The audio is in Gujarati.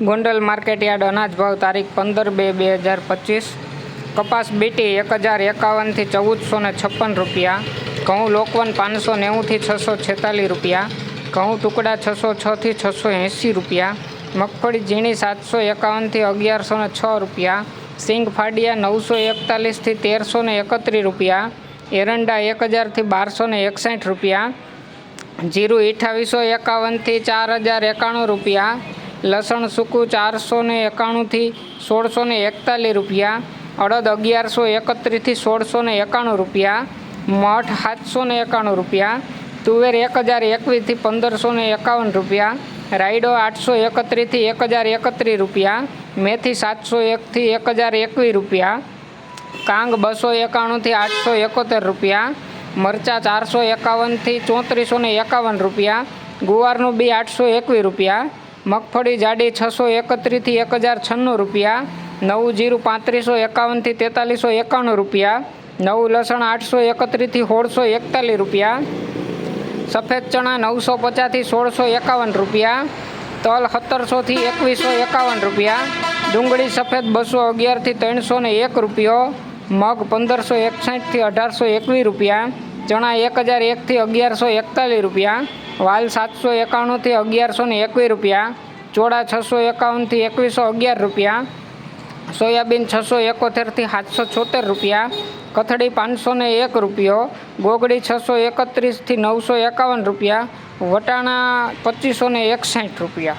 ગોંડલ માર્કેટયાર્ડ અનાજ ભાવ તારીખ 15/2/2025। કપાસ બીટી 1051 થી 1456 રૂપિયા, ઘઉં લોકવન 590 થી 646 રૂપિયા, ઘઉં ટુકડા 606 થી 680 રૂપિયા, મગફળી ઝીણી 751 થી 1106 રૂપિયા, સિંગ ફાડિયા 941 થી 1331 રૂપિયા, એરંડા 1000 થી 1261 રૂપિયા, જીરું 2851 થી 4091 રૂપિયા, લસણ સૂકું 491 થી 1641 રૂપિયા, અડદ 1131 થી 1691 રૂપિયા, મઠ 791 રૂપિયા, તુવેર 1021 થી 1551 રૂપિયા, રાયડો 831 થી 1031 રૂપિયા, મેથી 701 થી 1021 રૂપિયા, કાંગ 291 થી 871 રૂપિયા, મરચાં 451 થી 3451 રૂપિયા, ગુવારનું બી 821 રૂપિયા, મગફળી જાડી 631 થી 1096 રૂપિયા, નવું જીરું 3551 થી 4391 રૂપિયા, નવું લસણ 831 થી 1641 રૂપિયા, સફેદ ચણા 950 થી 1651 રૂપિયા, તલ 1700 થી 2151 રૂપિયા, ડુંગળી સફેદ 211 થી 301 રૂપિયો, મગ 1561 થી 1821 રૂપિયા, ચણા 1001 થી 1141 રૂપિયા, વાલ 791 થી 1121 રૂપિયા, ચોળા 651 થી 2111 રૂપિયા, સોયાબીન 671 થી 776 રૂપિયા, કથળી 501 રૂપિયો, ગોગડી 631 થી 951 રૂપિયા, વટાણા 2561 રૂપિયા।